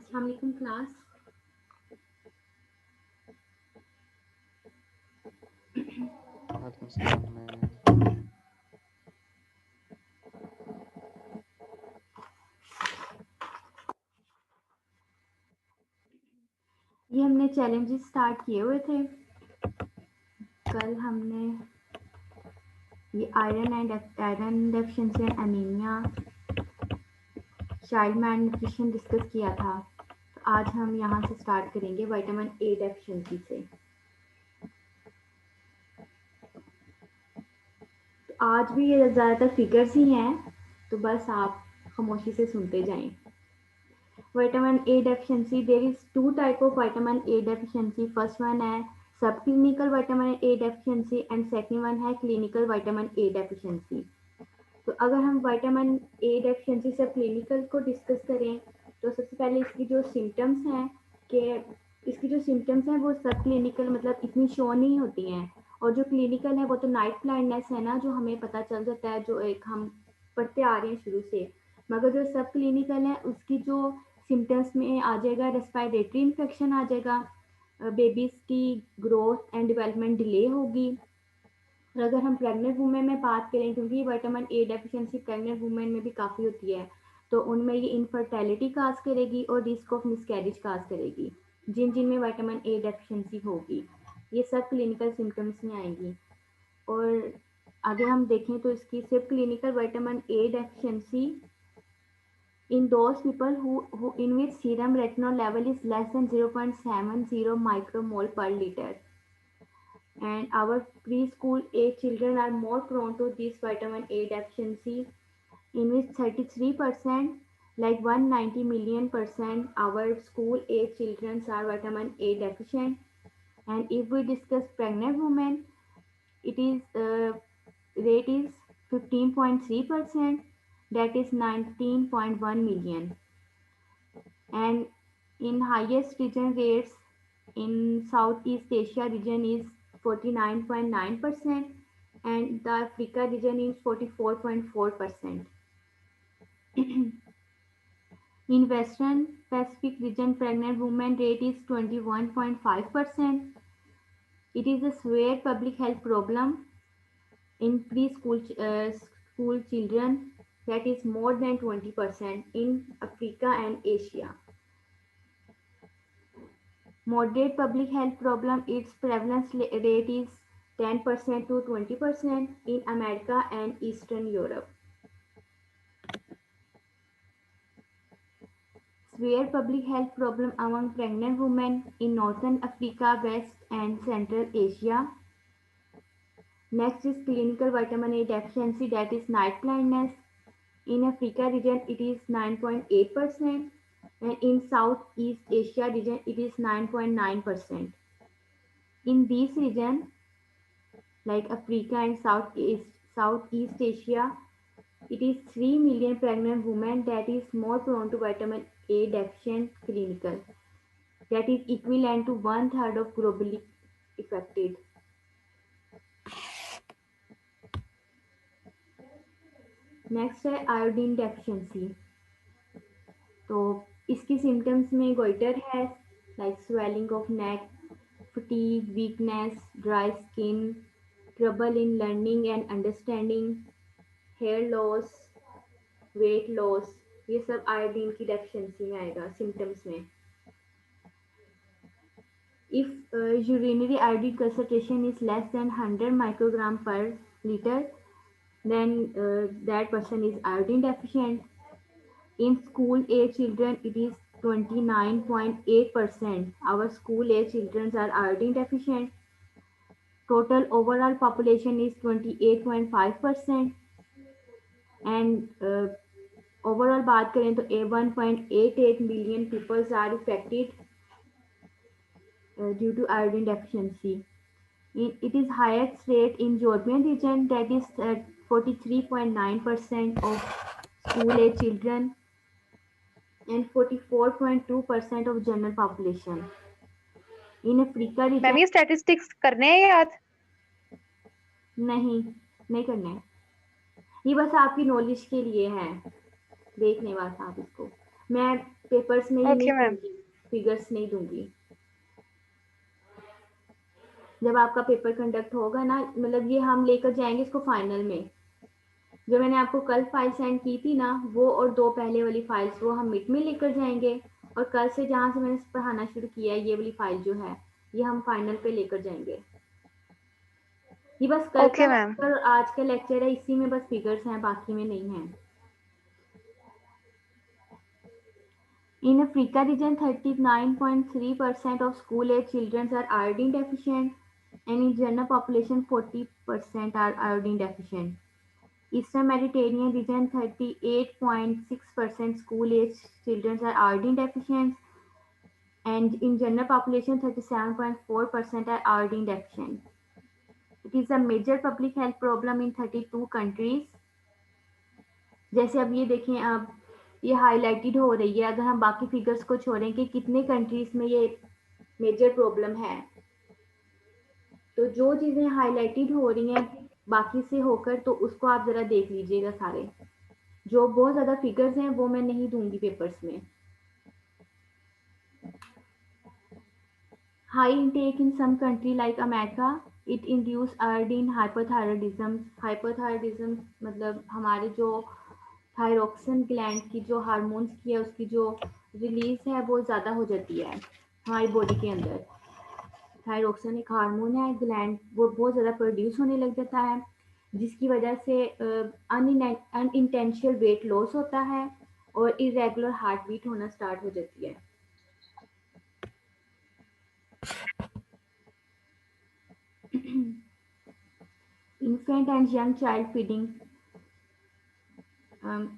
अस्सलाम वालेकुम क्लास। वालेकुम सलाम मैम। ये हमने चैलेंजेस स्टार्ट किए हुए थे। कल हमने ये iron deficiency and anaemia, child malnutrition discuss किया था। तो आज हम यहाँ से स्टार्ट करेंगे विटामिन ए डेफिशिएंसी से। तो आज भी ये ज़्यादातर फिगर्स ही हैं, तो बस आप खामोशी से सुनते जाएं। Vitamin A deficiency, there is two type of vitamin A deficiency. First one है subclinical vitamin A deficiency and second one है clinical vitamin A deficiency. तो अगर हम vitamin A deficiency से clinical को डिस्कस करें तो सबसे पहले इसकी जो सिम्टम्स हैं कि इसकी जो सिम्टम्स हैं वो सब क्लिनिकल मतलब इतनी शो नहीं होती हैं, और जो क्लिनिकल है वो तो नाइट ब्लाइंडनेस है ना, जो हमें पता चल जाता है, जो एक हम पढ़ते आ रहे हैं शुरू से। मगर जो सब क्लिनिकल है उसकी जो सिम्टम्स में आ जाएगा रेस्पिरेटरी इन्फेक्शन आ जाएगा, बेबीज़ की ग्रोथ एंड डेवलपमेंट डिले होगी। और अगर हम प्रेग्नेंट वुमेन में बात करें, क्योंकि vitamin A deficiency pregnant women में भी काफ़ी होती है, तो उनमें ये इनफर्टिलिटी काज करेगी और रिस्क ऑफ मिसकैरेज काज करेगी जिन जिन में विटामिन ए डेफिशिएंसी होगी। ये सब क्लिनिकल सिम्टम्स में आएंगी। और आगे हम देखें तो इसकी सिर्फ clinical vitamin A deficiency in those people who in which serum retinol level is less than 0.70 micromole per liter, and our preschool age children are more prone to this vitamin A deficiency, in which 33%, like 190 million percent, our school age children are vitamin A deficient. And if we discuss pregnant women, it is rate is 15.3%, that is 19.1 million. And in highest region rates in Southeast Asia region is 49.9%, and the Africa region is 44.4%. In Western Pacific region, pregnant women rate is 21.5%. It is a severe public health problem in preschool school children, that is more than 20% in Africa and Asia. Moderate public health problem, its prevalence rate is 10% to 20% in America and Eastern Europe. Severe public health problem among pregnant women in Northern Africa, West and Central Asia. Next is clinical vitamin A deficiency, that is night blindness. In Africa region it is 9.8%, and in Southeast Asia region it is 9.9%. In this region, like Africa and Southeast Asia, it is 3 million pregnant women that is more prone to vitamin A deficient clinical. That is equivalent to 1/3 of globally affected. Next है iodine deficiency. तो इसकी symptoms में goitre है, like swelling of neck, fatigue, weakness, dry skin, trouble in learning and understanding, hair loss, weight loss, ये सब iodine की deficiency में आएगा सिम्टम्स में। If urinary iodine concentration is less than 100 microgram per liter, then that person is iodine deficient. In school age children, it is 29.8%. Our school age children are iodine deficient. Total overall population is 28.5%. And overall बात करें तो 1.88 million people are affected due to iodine deficiency. It is highest rate in European region, that is 43.9% of school age children and 44.2% of general population. In Africa region, ma'am ये statistics करने हैं याद? नहीं करना है, ये बस आपकी नॉलेज के लिए है, देखने बस आप इसको। मैं पेपर्स में ये Okay, नहीं ma'am. दूंगी, फिगर्स नहीं दूंगी। जब आपका पेपर कंडक्ट होगा ना, मतलब ये हम लेकर जाएंगे इसको फाइनल में। जो मैंने आपको कल फाइल सेंड की थी ना, वो और 2 पहले वाली फाइल्स वो हम मिड में लेकर जाएंगे, और कल से जहाँ से मैंने पढ़ाना शुरू किया है, ये वाली फाइल जो है ये हम फाइनल पे लेकर जाएंगे। ये बस कल का Okay, ma'am. लेक्चर और आज का लेक्चर है, इसी में बस फिगर्स हैं, बाकी में नहीं है। In Africa region, 39.3% of school-age children are iodine deficient, and in general population, 40% are iodine deficient. Eastern Mediterranean region, 38.6% school-age children are iodine deficient, and in general population, 37.4% are iodine deficient. It is a major public health problem in 32 countries. जैसे अब ये देखें, अब ये highlighted हो रही है, अगर हम बाकी फिगर्स को छोड़ें कि कितने कंट्रीज में ये मेजर प्रॉब्लम है, तो जो चीजें हाईलाइटेड हो रही हैं बाकी से होकर, तो उसको आप जरा देख लीजिएगा सारे। जो बहुत ज्यादा फिगर्स हैं वो मैं नहीं दूंगी पेपर्स में। High intake in some country like America, it induce iodine hypothyroidism. Hypothyroidism मतलब हमारे जो थायरॉक्सिन ग्लैंड की जो हार्मोन्स की है, उसकी जो रिलीज है वो ज़्यादा हो जाती है हमारी बॉडी के अंदर। थायरॉक्सिन एक हार्मोन है, ग्लैंड वो बहुत ज़्यादा प्रोड्यूस होने लग जाता है, जिसकी वजह से अनइंटेंशनल वेट लॉस होता है और इरेगुलर हार्ट बीट होना स्टार्ट हो जाती है। Infant and young child feeding.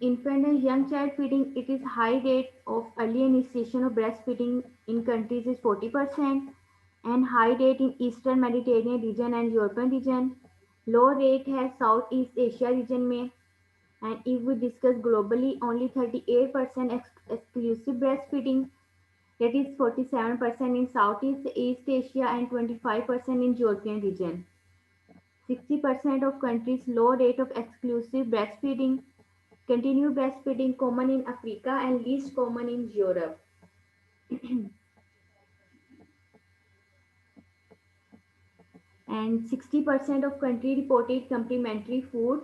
Infant and young child feeding, it is high rate of early initiation of breastfeeding in countries is 40%, and high rate in Eastern Mediterranean region and European region. Low rate है Southeast Asia region में, and if we discuss globally, only 38% exclusive breastfeeding, that is 47% in Southeast East Asia and 25% in European region. 60% of countries low rate of exclusive breastfeeding. Continued breastfeeding common in Africa and least common in Europe. And 60% of country reported complementary food.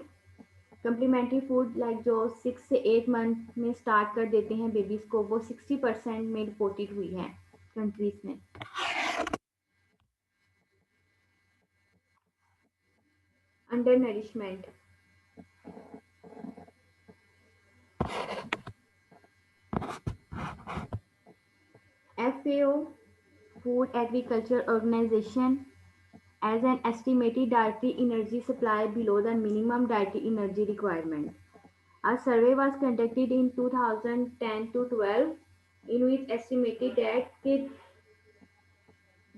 Complementary food like जो 6 से 8 month में start कर देते हैं babies को, वो 60% में reported हुई है कंट्रीज में। Under nourishment, FAO, Food Agriculture Organization, as an estimated dietary energy supply below the minimum dietary energy requirement. A survey was conducted in 2010 to 12, in which estimated that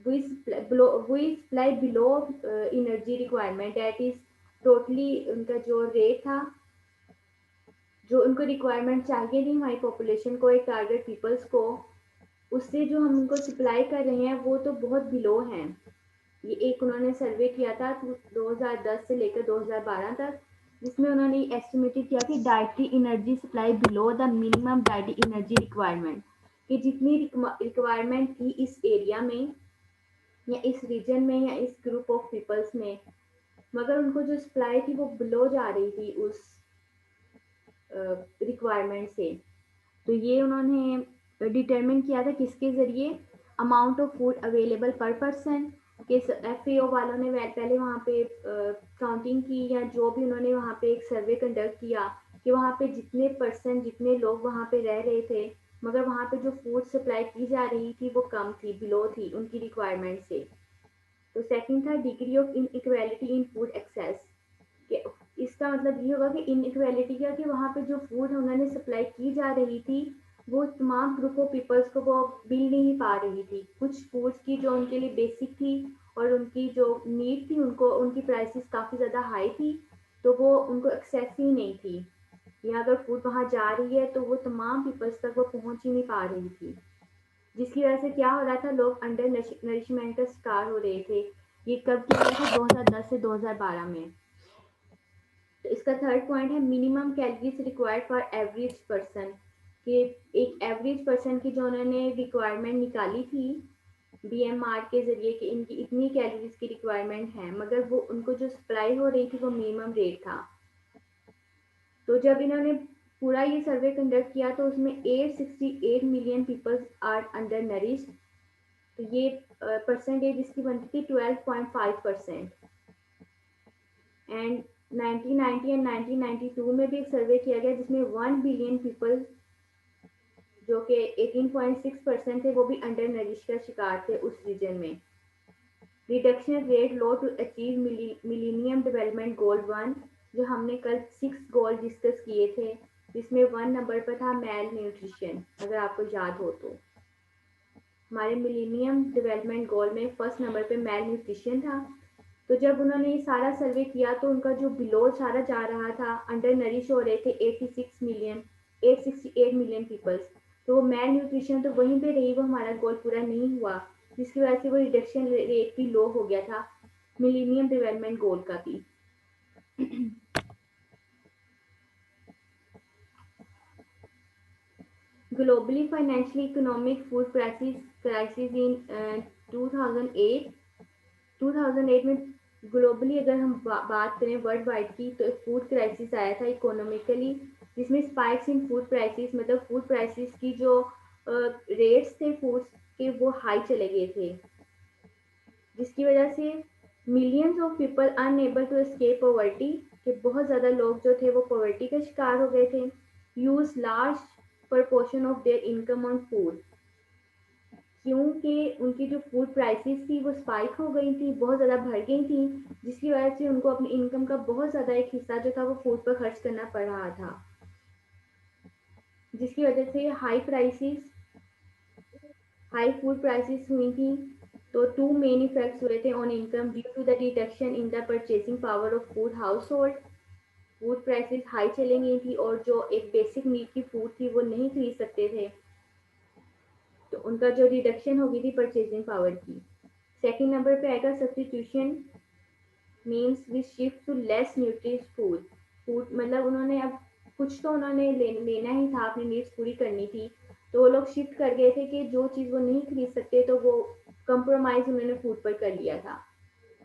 we supply below energy requirement, that is totally उनका जो rate था, जो उनको requirement चाहिए थी हमारी population को, एक टारगेट पीपल्स को, उससे जो हम उनको सप्लाई कर रहे हैं वो तो बहुत बिलो हैं। ये एक उन्होंने सर्वे किया था 2010 से लेकर 2012 तक, जिसमें उन्होंने एस्टिमेटेड किया कि dietary energy supply below the minimum dietary energy requirement, कि जितनी रिक्वायरमेंट थी इस एरिया में या इस रीजन में या इस ग्रुप ऑफ पीपल्स में, मगर उनको जो सप्लाई थी वो बिलो जा रही थी उस रिक्वायरमेंट से। तो ये उन्होंने डिटरमिन किया था किसके ज़रिए, अमाउंट ऑफ फूड अवेलेबल पर पर्सन के। FAO वालों ने पहले वहाँ पे काउंटिंग की, या जो भी उन्होंने वहाँ पे एक सर्वे कंडक्ट किया कि वहाँ पे जितने पर्सन, जितने लोग वहाँ पे रह रहे थे, मगर वहाँ पे जो फूड सप्लाई की जा रही थी वो कम थी, बिलो थी उनकी रिक्वायरमेंट से। तो सेकंड था degree of inequality in food access, कि इसका मतलब ये होगा कि इनइक्वालिटी का, कि वहाँ पे जो फूड उन्होंने सप्लाई की जा रही थी वो तमाम ग्रुप ऑफ पीपल्स को वो मिल नहीं पा रही थी। कुछ फूड्स की जो उनके लिए बेसिक थी और उनकी जो नीड थी, उनको उनकी प्राइसेस काफ़ी ज़्यादा हाई थी, तो वो उनको एक्सेस ही नहीं थी, या अगर फूड वहाँ जा रही है तो वो तमाम पीपल्स तक वो पहुँच ही नहीं पा रही थी, जिसकी वजह से क्या हो रहा था, लोग अंडर नरिशमेंट का शिकार हो रहे थे। ये कब किया गया था, 2010 से 2012 में। तो इसका थर्ड पॉइंट है minimum calories required for average person, कि एक एवरेज पर्सन की जो उन्होंने रिक्वायरमेंट निकाली थी BMR के ज़रिए कि इनकी इतनी कैलोरीज की रिक्वायरमेंट है, मगर वो उनको जो सप्लाई हो रही थी वो मिनिमम रेट था। तो जब इन्होंने पूरा ये सर्वे कंडक्ट किया तो उसमें 868 million peoples are undernourished, तो ये परसेंटेज इसकी बनती थी 12.5%। एंड 1990 एंड 1992 में भी एक सर्वे किया गया जिसमें 1 बिलियन पीपल जो कि 18.6% थे वो भी अंडर नरिश का शिकार थे उस रीजन में। Reduction rate low to achieve millennium development goal 1, जो हमने कल 6 गोल डिस्कस किए थे, जिसमें 1 नंबर पर था मेल न्यूट्रिशन, अगर आपको याद हो तो। हमारे मिलीनियम डेवलपमेंट गोल में फर्स्ट नंबर पे मेल न्यूट्रिशन था। तो जब उन्होंने ये सारा सर्वे किया तो उनका जो बिलो सारा जा रहा था, अंडर नरिश हो रहे थे 868 मिलियन पीपल्स, तो वो मेल न्यूट्रिशन तो वहीं पे रही, वो हमारा गोल पूरा नहीं हुआ, जिसकी वजह से वो रिडक्शन रेट भी लो हो गया था मिलीनियम डेवलपमेंट गोल का भी। Globally financially economic food crisis in 2008 2008 में ग्लोबली अगर हम बात करें वर्ल्ड वाइड की तो फूड क्राइसिस आया था इकोनॉमिकली, जिसमें स्पाइक्स इन फूड प्राइसेस, मतलब फूड प्राइसेस की जो रेट्स थे फूड्स के वो हाई चले गए थे, जिसकी वजह से millions of people unable to escape poverty, कि बहुत ज़्यादा लोग जो थे वो पॉवर्टी का शिकार हो गए थे। Use large proportion of their income on food, क्योंकि उनकी जो फूड प्राइसेस थी वो स्पाइक हो गई थी, बहुत ज़्यादा बढ़ गई थी, जिसकी वजह से उनको अपनी इनकम का बहुत ज़्यादा एक हिस्सा जो था वो फूड पर खर्च करना पड़ रहा था, जिसकी वजह से हाई फूड प्राइसेस हुई थी। तो 2 मेन इफेक्ट्स हुए थे on income due to the reduction in the purchasing power of food household. Food prices high चली गई थी और जो एक बेसिक नीड की फूड थी वो नहीं खरीद सकते थे, तो उनका जो रिडक्शन हो गई थी परचेजिंग पावर की। सेकंड नंबर पे आएगा substitution, means we shift to less nutritious food. मतलब उन्होंने अब कुछ तो उन्होंने लेना ही था, अपनी नीड्स पूरी करनी थी, तो वो लोग शिफ्ट कर गए थे कि जो चीज़ वो नहीं खरीद सकते तो वो कंप्रोमाइज़ उन्होंने फूड पर कर लिया था।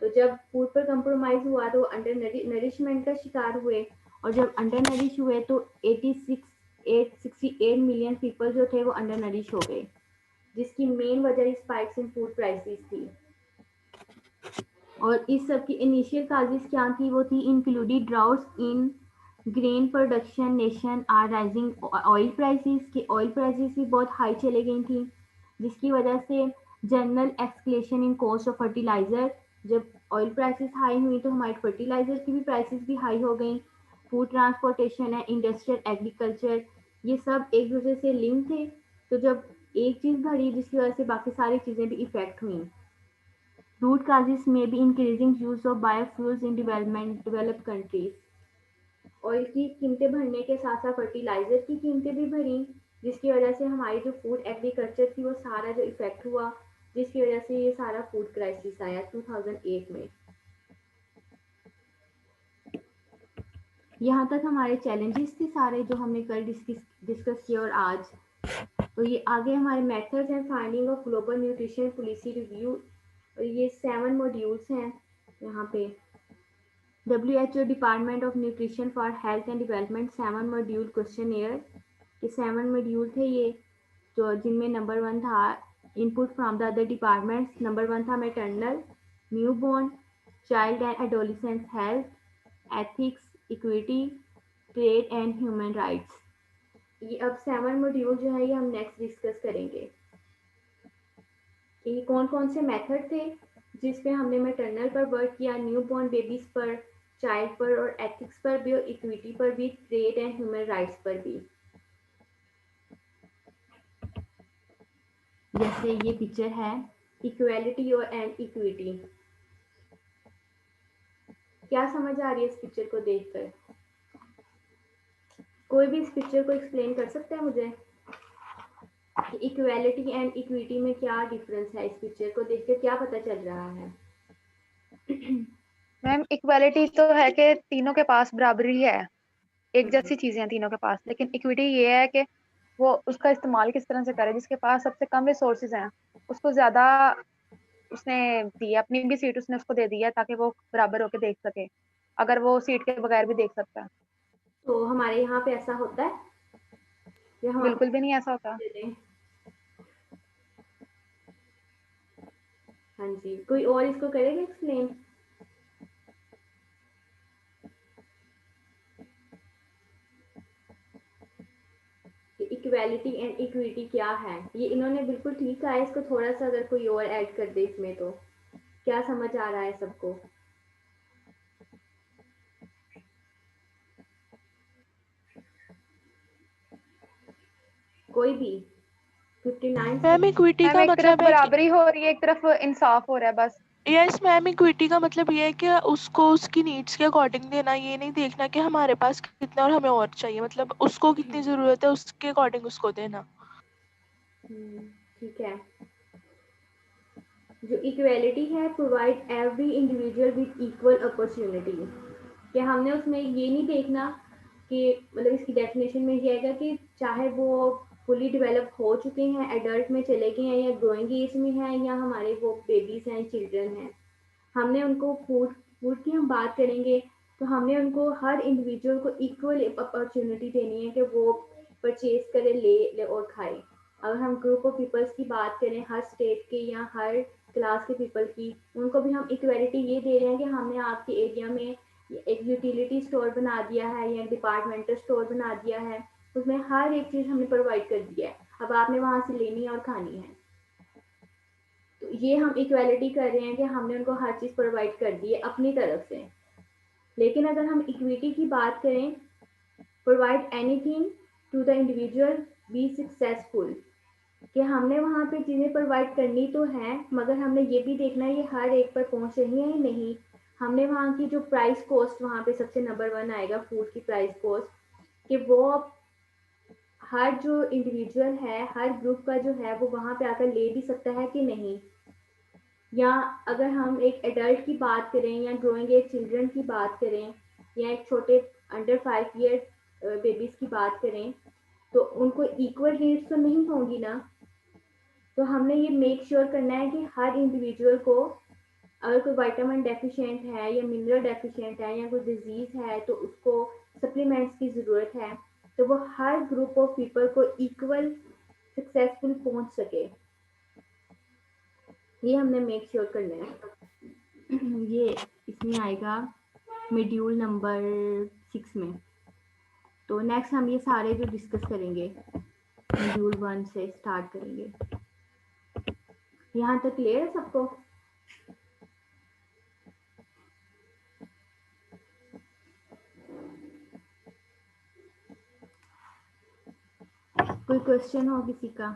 तो जब फूड पर कंप्रोमाइज़ हुआ तो अंडर नरिशमेंट का शिकार हुए, और जब अंडर नरिश हुए तो 868 मिलियन पीपल जो थे वो अंडर नरिश हो गए, जिसकी मेन वजह स्पाइक्स इन फूड प्राइसेस थी। और इस सब की इनिशियल काजेस क्या थी, वो थी included droughts in grain production nation are rising oil prices, कि ऑयल प्राइसेस भी बहुत हाई चले गई थी, जिसकी वजह से general escalation in cost of fertiliser, जब ऑयल प्राइसेस हाई हुई तो हमारी फर्टिलाइजर की भी प्राइसेस भी हाई हो गई। फूड ट्रांसपोर्टेशन है, इंडस्ट्रियल एग्रीकल्चर, ये सब एक दूसरे से लिंक थे, तो जब एक चीज़ बढ़ी जिसकी वजह से बाकी सारी चीज़ें भी इफेक्ट हुई। Root causes may be increasing use of biofuels in developed countries. Oil की कीमतें बढ़ने के साथ साथ फर्टिलाइजर की कीमतें भी बढ़ी, जिसकी वजह से हमारी जो फूड एग्रीकल्चर थी वो सारा जो इफेक्ट हुआ, जिसकी वजह से ये सारा फूड क्राइसिस आया 2008 में। यहाँ तक हमारे चैलेंजेस थे सारे जो हमने कल डिस्कस किए और आज। तो ये आगे हमारे मेथड्स हैं finding of global nutrition policy review, और ये 7 मॉड्यूल्स हैं यहाँ पे। WHO department of nutrition for health and development 7 module questionnaire, ये 7 मॉड्यूल थे ये, जो जिनमें नंबर 1 था input from the other departments, number 1 था maternal, newborn, child and adolescence health, ethics, equity, trade and human rights. ये अब 7 मॉड्यूल जो है ये हम नेक्स्ट डिस्कस करेंगे। ये कौन कौन से मेथड थे जिसपे हमने मैटरनल पर वर्क किया, न्यूबॉर्न बेबीज पर, चाइल्ड पर और एथिक्स पर भी, और इक्विटी पर भी, ट्रेड एंड ह्यूमन राइट्स पर भी। जैसे ये पिक्चर है इक्वालिटी और एंड इक्विटी, क्या समझ आ रही है इस पिक्चर को देखकर? कोई भी इस पिक्चर को एक्सप्लेन कर सकता है मुझे कि इक्वालिटी एंड इक्विटी में क्या डिफरेंस है? इस पिक्चर को देखकर क्या पता चल रहा है? मैम इक्वालिटी तो है कि तीनों के पास बराबरी है, एक जैसी चीजें हैं तीनों के पास, लेकिन इक्विटी ये है कि वो उसका इस्तेमाल किस तरह से करे। जिसके पास सबसे कम रिसोर्सेज हैं उसको ज्यादा उसने दी है, अपनी भी सीट उसने उसको दे दी है ताकि वो बराबर होके देख सके, अगर वो सीट के बगैर भी देख सकता है। तो हमारे यहाँ पे ऐसा होता है या हम बिल्कुल भी अपने नहीं ऐसा होता। दे दें? हाँ जी, कोई और इसको करेगा एक्सप्लेन? कि इक्वालिटी एंड इक्विटी क्या है। ये इन्होंने बिल्कुल ठीक कहा है, इसको थोड़ा सा अगर कोई और ऐड कर दे इसमें तो क्या समझ आ रहा है सबको? कोई भी 59 मैम इक्विटी मैम का एक तरफ मतलब है कि बराबरी हो रही है, एक तरफ इंसाफ हो रहा है बस। यस मैम, इक्विटी का मतलब ये है कि उसको उसकी नीड्स के अकॉर्डिंग देना, ये नहीं देखना कि हमारे पास कितना और हमें और चाहिए, मतलब उसको कितनी जरूरत है उसके अकॉर्डिंग उसको देना। ठीक है। जो इक्वेलिटी है, provide every individual with equal opportunity. कि हमने उसमें ये नहीं देखना कि मतलब इसकी डेफिनेशन में ये आएगा कि चाहे वो फुली डेवलप हो चुके हैं, एडल्ट में चले गए हैं, या ग्रोइंग एज में हैं, या हमारे वो बेबीज हैं, चिल्ड्रन हैं। हमने उनको फूड फूड की हम बात करेंगे तो हमने उनको हर इंडिविजुअल को इक्वल अपॉर्चुनिटी देनी है कि वो परचेज करे, ले और खाए। अगर हम ग्रुप ऑफ पीपल्स की बात करें, हर स्टेट के या हर क्लास के पीपल की, उनको भी हम इक्वलिटी ये दे रहे हैं कि हमने आपके एरिया में एक यूटिलिटी स्टोर बना दिया है या डिपार्टमेंटल स्टोर बना दिया है, उसमें हर एक चीज़ हमने प्रोवाइड कर दिया है, अब आपने वहाँ से लेनी है और खानी है। तो ये हम इक्वालिटी कर रहे हैं कि हमने उनको हर चीज़ प्रोवाइड कर दी है अपनी तरफ से। लेकिन अगर हम इक्विटी की बात करें, provide anything to the individual, be successful, कि हमने वहाँ पे चीज़ें प्रोवाइड करनी तो है, मगर हमने ये भी देखना है ये हर एक पर पहुँच रही है या नहीं। हमने वहाँ की जो प्राइस कॉस्ट, वहाँ पे सबसे नंबर 1 आएगा फूड की प्राइस कॉस्ट, कि वो हर जो इंडिविजुअल है, हर ग्रुप का जो है, वो वहाँ पे आकर ले भी सकता है कि नहीं। या अगर हम एक एडल्ट की बात करें या ग्रोइंग एज चिल्ड्रन की बात करें या एक छोटे अंडर 5 ईयर बेबीज की बात करें, तो उनको इक्वल नीड्स तो नहीं होंगी ना। तो हमने ये मेक श्योर करना है कि हर इंडिविजुअल को, अगर कोई विटामिन डेफिशिएंट है या मिनरल डेफिशिएंट है या कोई डिजीज है तो उसको सप्लीमेंट्स की ज़रूरत है, तो वो हर ग्रुप ऑफ पीपल को इक्वल सक्सेसफुल पहुंच सके। ये हमने मेक श्योर करना है। ये इसमें आएगा मॉड्यूल नंबर 6 में। तो नेक्स्ट हम ये सारे जो डिस्कस करेंगे मॉड्यूल 1 से स्टार्ट करेंगे। यहाँ तक क्लियर है सबको? कोई क्वेश्चन हो किसी का?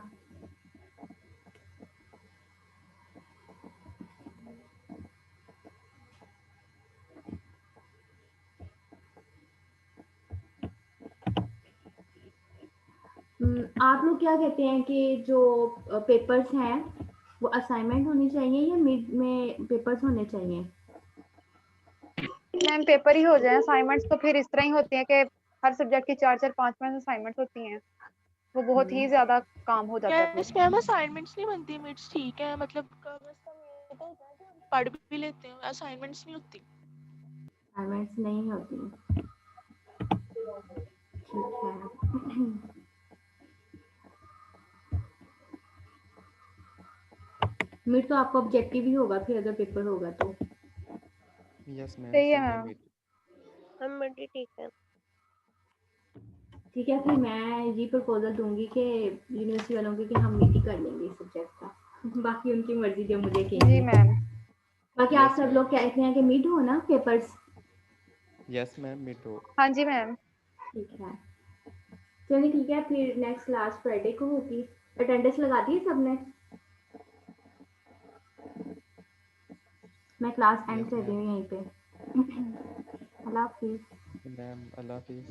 आप लोग क्या कहते हैं कि जो पेपर्स हैं वो असाइनमेंट होने चाहिए या मिड में पेपर्स होने चाहिए? मैम पेपर ही हो जाए, असाइनमेंट्स तो फिर इस तरह ही होती है कि हर सब्जेक्ट की 4-4 5-5 असाइनमेंट्स होती हैं, वो बहुत ही ज्यादा काम हो जाता है यस फिर। मैम, असाइनमेंट्स नहीं बनती, मिड्स ठीक है, मतलब कम से कम ये तो होता है कि हम पढ़ भी लेते हैं, असाइनमेंट्स नहीं होती। असाइनमेंट्स नहीं होती, ठीक है। मिड तो आपका ऑब्जेक्टिव ही होगा फिर अगर पेपर होगा तो। यस मैम, सही है सही है मैम। मेरी। हम मल्टी ठीक है। ठीक है, फिर मैं ये प्रपोजल दूंगी कि यूनिवर्सिटी वालों की कि हम मीट कर लेंगे इस सब्जेक्ट का। बाकी उनकी मर्जी जो मुझे जी कहेंगे। मैम। बाकी आप यस सब मैम। लोग कहते हैं कि मीट हो ना papers? Yes ma'am, me too. हाँ जी मैम। ठीक है, चलिए ठीक है, फिर नेक्स्ट क्लास फ्राइडे को होगी। अटेंडेंस लगा दी सबने? मैं क्लास एंड यस कर रही मैम। हूँ यहीं पे। अल्लाह हाफिज़। मैम, अल्लाह हाफिज़।